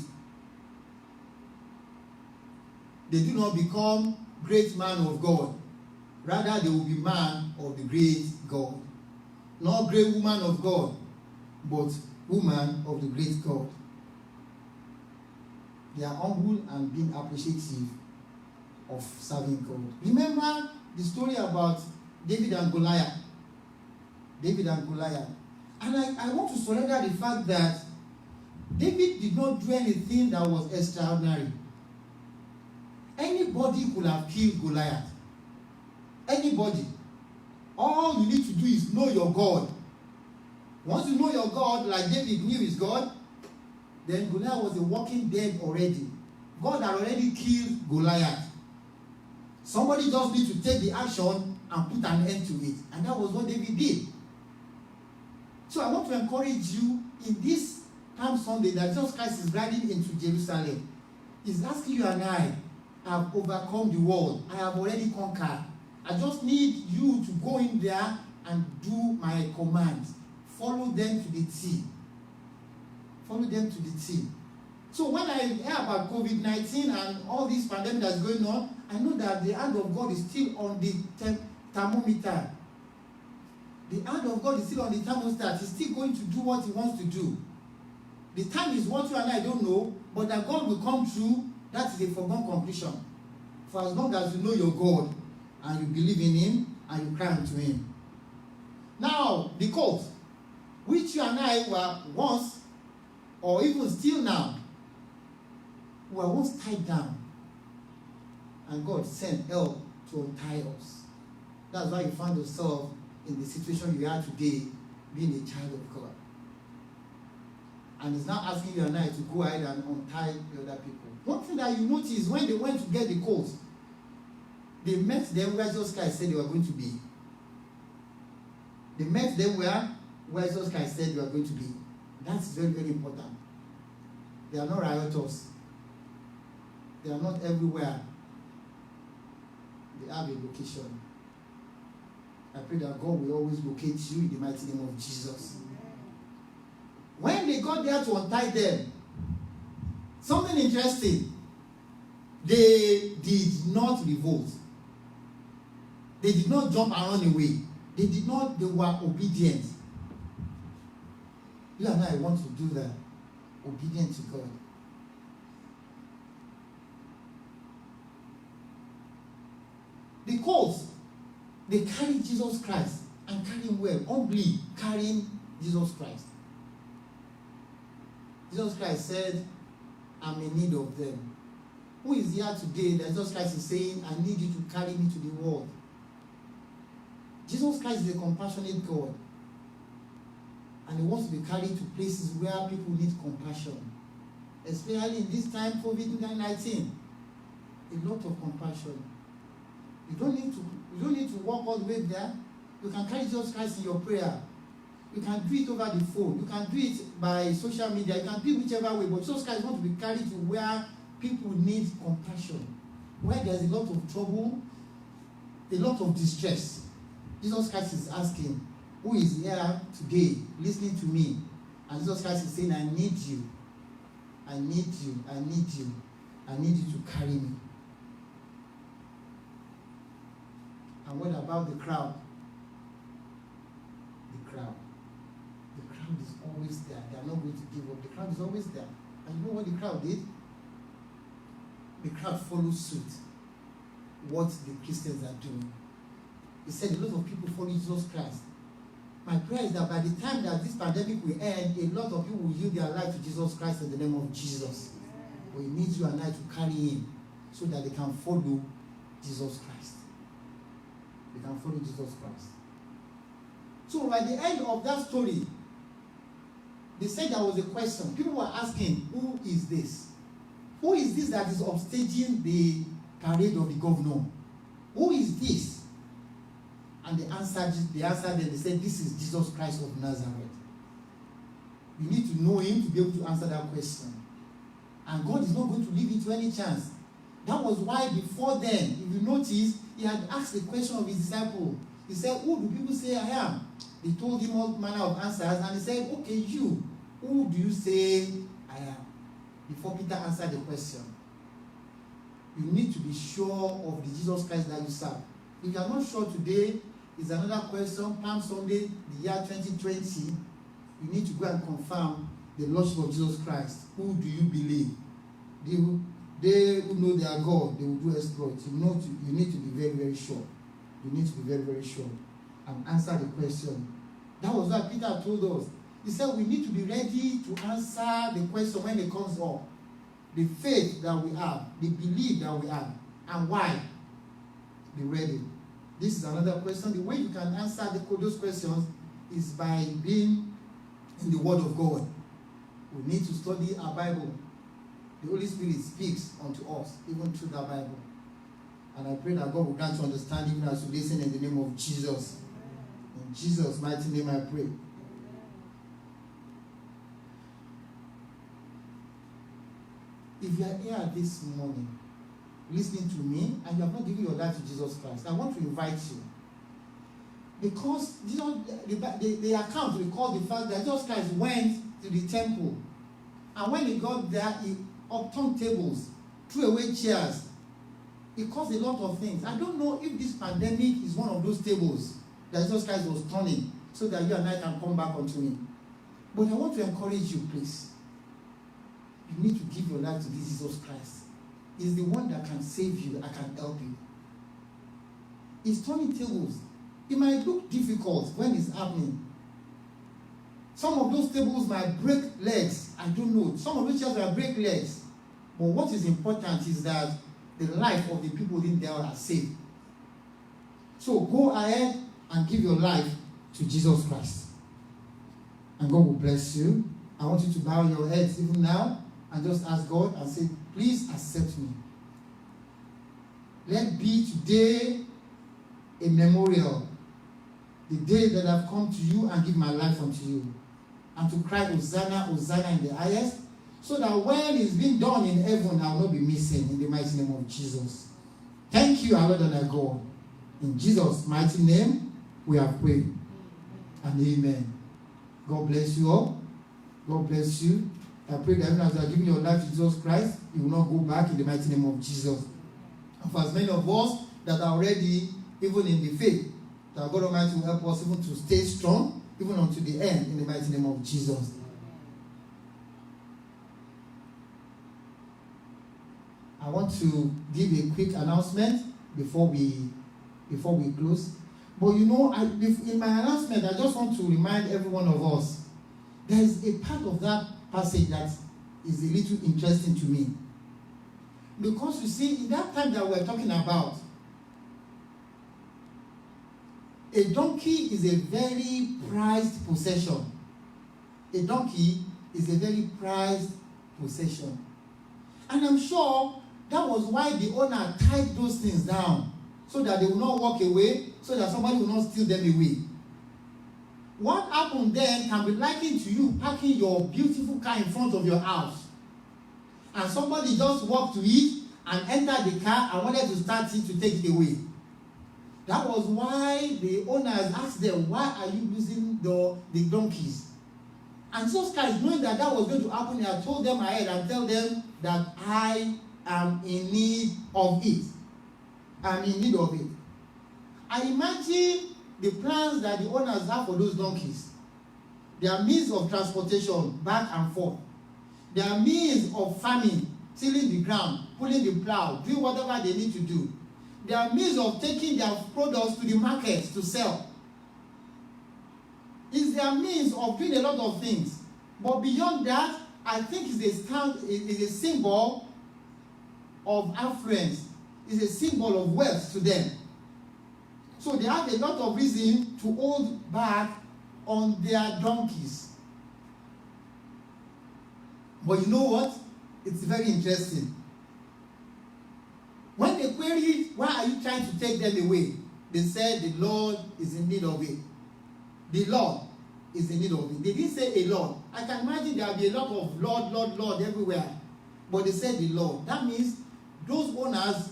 They do not become great man of God. Rather, they will be man of the great God. Not great woman of God, but woman of the great God. They are humble and being appreciative of serving God. Remember the story about David and Goliath. David and Goliath. And I want to surrender the fact that David did not do anything that was extraordinary. Anybody could have killed Goliath. Anybody. All you need to do is know your God. Once you know your God, like David knew his God, then Goliath was a walking dead already. God had already killed Goliath. Somebody just needs to take the action and put an end to it. And that was what David did. So I want to encourage you in this Palm Sunday that Jesus Christ is riding into Jerusalem. He's asking you and I have overcome the world. I have already conquered. I just need you to go in there and do my commands. Follow them to the T. Follow them to the T. So when I hear about COVID-19 and all this pandemic that's going on, I know that the hand of God is still on the thermometer. The hand of God is still on the thermostat. He's still going to do what he wants to do. The time is what you and I don't know, but that God will come through, that is a foregone conclusion. For as long as you know your God and you believe in him and you cry unto him. Now, the colt, which you and I were once, or even still now, were once tied down. And God sent help to untie us. That's why you find yourself in the situation you are today, being a child of God. And he's now asking you and I to go ahead and untie the other people. One thing that you notice, when they went to get the colt, they met them where Jesus Christ said they were going to be. They met them where Jesus Christ said they were going to be. That's very, very important. They are not rioters. They are not everywhere. They have a location. I pray that God will always locate you in the mighty name of Jesus. When they got there to untie them, something interesting, they did not revolt. They did not jump and run away. They were obedient. You and I want to do that. Obedient to God. The colt, they carried Jesus Christ and carry him well, humbly carrying Jesus Christ. Jesus Christ said, I'm in need of them. Who is here today that Jesus Christ is saying, I need you to carry me to the world? Jesus Christ is a compassionate God. And he wants to be carried to places where people need compassion. Especially in this time, COVID-19. A lot of compassion. You don't need to walk all the way there. You can carry Jesus Christ in your prayer. You can do it over the phone. You can do it by social media. You can do it whichever way. But Jesus Christ wants to be carried to where people need compassion. Where there's a lot of trouble, a lot of distress. Jesus Christ is asking, who is here today listening to me? And Jesus Christ is saying, I need you. I need you. I need you. I need you to carry me. And what about the crowd? The crowd. The crowd is always there. They are not going to give up. The crowd is always there. And you know what the crowd did? The crowd followed suit. What the Christians are doing. He said a lot of people follow Jesus Christ. My prayer is that by the time that this pandemic will end, a lot of people will yield their life to Jesus Christ in the name of Jesus. But he needs you and I to carry him so that they can follow Jesus Christ. They can follow Jesus Christ. So at the end of that story, they said there was a question. People were asking, who is this? Who is this that is upstaging the parade of the governor? Who is this? And they answered them, they said, this is Jesus Christ of Nazareth. You need to know him to be able to answer that question. And God is not going to leave it to any chance. That was why before then, if you notice, he had asked the question of his disciples. He said, who do people say I am? They told him all manner of answers, and he said, okay, you, who do you say I am? Before Peter answered the question. You need to be sure of the Jesus Christ that you serve. If you are not sure today, is another question. Palm Sunday, the year 2020, you need to go and confirm the Lordship of Jesus Christ. Who do you believe? They who know their God, they will do exploits. You need to be very, very sure. You need to be very, very sure and answer the question. That was what Peter told us. He said we need to be ready to answer the question when it comes up. The faith that we have, the belief that we have, and why. Be ready. This is another question. The way you can answer those questions is by being in the Word of God. We need to study our Bible. The Holy Spirit speaks unto us, even through the Bible. And I pray that God will grant you understanding even as you listen in the name of Jesus. In Jesus' mighty name I pray. If you are here this morning, listening to me, and you have not given your life to Jesus Christ, I want to invite you. Because the account records the fact that Jesus Christ went to the temple And when he got there, he upturned tables, threw away chairs. It caused a lot of things. I don't know if this pandemic is one of those tables that Jesus Christ was turning so that you and I can come back unto him. But I want to encourage you, please. You need to give your life to this Jesus Christ. He's the one that can save you, that can help you. He's turning tables. It might look difficult when it's happening. Some of those tables might break legs. I don't know. Some of those chairs might break legs. But what is important is that the life of the people in there are saved. So go ahead and give your life to Jesus Christ. And God will bless you. I want you to bow your heads even now and just ask God and say, please accept me. Let be today a memorial. The day that I've come to you and give my life unto you. And to cry, Hosanna, Hosanna in the highest. So that when it's been done in heaven, I will not be missing in the mighty name of Jesus. Thank you, our Lord and our God. In Jesus' mighty name, we have prayed. And amen. God bless you all. God bless you. I pray that even as you are giving your life to Jesus Christ, you will not go back in the mighty name of Jesus. And for as many of us that are already even in the faith, that God Almighty will help us even to stay strong, even unto the end, in the mighty name of Jesus. I want to give a quick announcement before we close. But you know, in my announcement, I just want to remind every one of us, there is a part of that passage that is a little interesting to me. Because you see, in that time that we're talking about, a donkey is a very prized possession. A donkey is a very prized possession. And I'm sure that was why the owner tied those things down, so that they will not walk away, so that somebody will not steal them away. What happened then can be likened to you parking your beautiful car in front of your house. And somebody just walked to it and entered the car and wanted to start it to take it away. That was why the owners asked them, why are you using the donkeys? And Jesus Christ, knowing that that was going to happen, he had told them ahead and tell them that I am in need of it. I'm in need of it. I imagine the plans that the owners have for those donkeys. Their means of transportation back and forth. Their means of farming, tilling the ground, pulling the plow, doing whatever they need to do. Their means of taking their products to the market to sell. It's their means of doing a lot of things. But beyond that, I think it's a symbol of affluence. It's a symbol of wealth to them. So they have a lot of reason to hold back on their donkeys. But you know what? It's very interesting. When they queried, why are you trying to take them away? They said the Lord is in need of it. The Lord is in need of it. They didn't say a Lord. I can imagine there will be a lot of Lord, Lord, Lord everywhere. But they said the Lord. That means those owners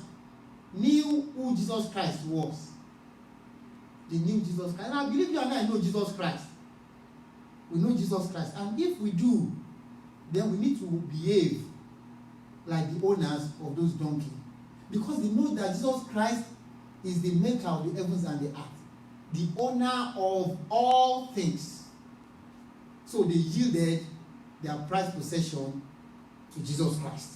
knew who Jesus Christ was. They knew Jesus Christ. And I believe you and I know Jesus Christ. We know Jesus Christ. And if we do, then we need to behave like the owners of those donkeys. Because they know that Jesus Christ is the maker of the heavens and the earth. The owner of all things. So they yielded their prized possession to Jesus Christ.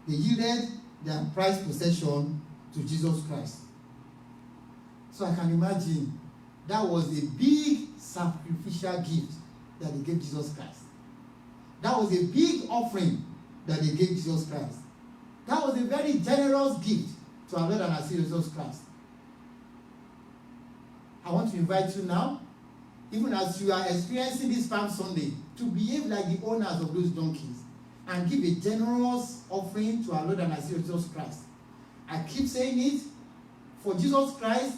They yielded their prized possession to Jesus Christ. So I can imagine that was a big sacrificial gift that they gave Jesus Christ. That was a big offering that they gave Jesus Christ. That was a very generous gift to our Lord and our Savior Jesus Christ. I want to invite you now, even as you are experiencing this Palm Sunday, to behave like the owners of those donkeys and give a generous offering to our Lord and our Savior Jesus Christ. I keep saying it, for Jesus Christ,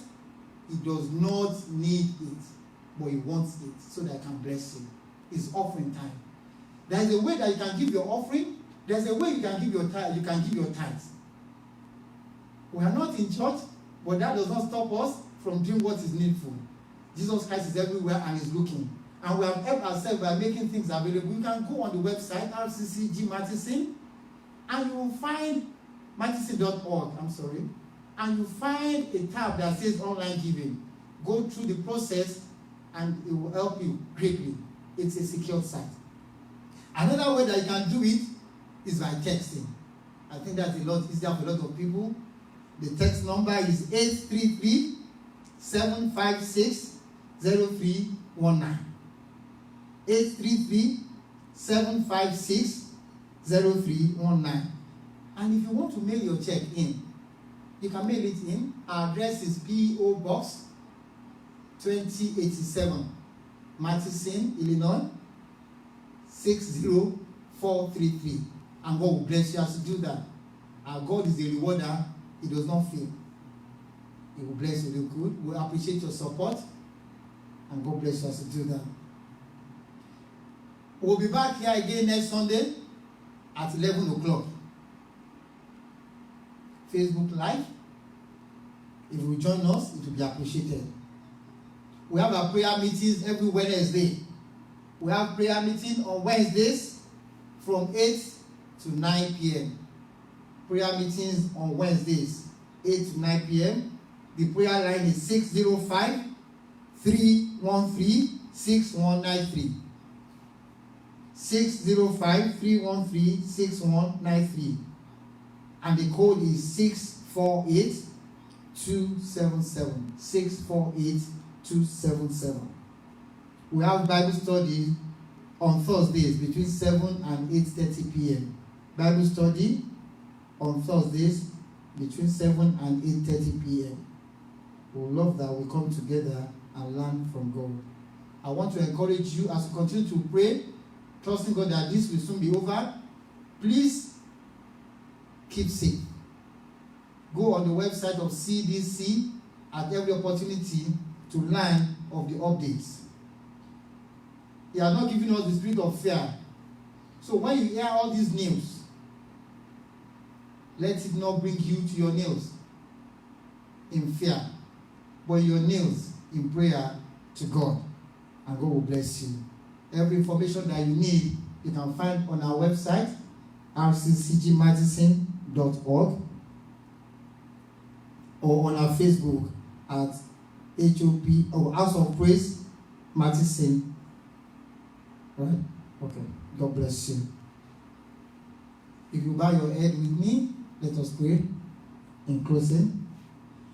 he does not need it, but he wants it so that he can bless you. It's offering time. There's a way that you can give your offering. There's a way you can give your tithes. We are not in church, but that does not stop us from doing what is needful. Jesus Christ is everywhere and is looking. And we have helped ourselves by making things available. You can go on the website, RCCG Mattison, and you will find mattison.org, and you find a tab that says online giving. Go through the process and it will help you greatly. It's a secure site. Another way that you can do it is by texting. I think that's a lot easier for a lot of people. The text number is 833-756-0319. 833-756-0319. And if you want to mail your check in, you can mail it in. Our address is P.O. Box 2087, Mattison, Illinois 60433. And God will bless you as you do that. Our God is the rewarder. He does not fail. He will bless you real good. We appreciate your support. And God bless you as you do that. We'll be back here again next Sunday at 11 o'clock. Facebook Live. If you join us, it will be appreciated. We have our prayer meetings every Wednesday. We have prayer meeting on Wednesdays from 8 to 9 p.m. Prayer meetings on Wednesdays, 8 to 9 p.m. The prayer line is 605-313-6193. 605-313-6193. And the code is 648-277. 648-277. We have Bible study on Thursdays between 7 and 8:30 p.m. Bible study on Thursdays between 7 and 8:30 p.m. We love that we come together and learn from God. I want to encourage you as you continue to pray, trusting God that this will soon be over. Please keep safe. Go on the website of CDC at every opportunity to learn of the updates. They are not giving us the spirit of fear. So when you hear all these news, let it not bring you to your knees in fear, but your knees in prayer to God, and God will bless you. Every information that you need, you can find on our website, rccgmattison.org, or on our Facebook at HOP or House of Praise Mattison. Right? Okay. God bless you. If you bow your head with me, let us pray in closing.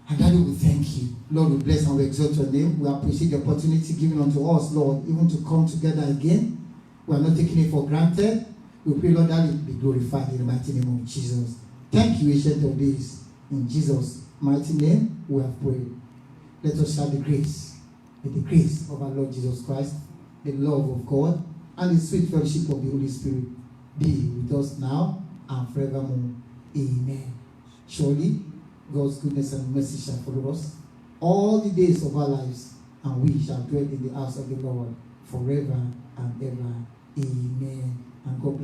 And Daddy, we thank you. Lord, we bless and we exalt your name. We appreciate the opportunity given unto us, Lord, even to come together again. We are not taking it for granted. We pray, Lord, that it be glorified in the mighty name of Jesus. Thank you, Ancient of Days. In Jesus' mighty name, we have prayed. Let us share the grace. May the grace of our Lord Jesus Christ, the love of God, and the sweet fellowship of the Holy Spirit be with us now and forevermore. Amen. Surely, God's goodness and mercy shall follow us all the days of our lives, and we shall dwell in the house of the Lord forever and ever. Amen. And God bless.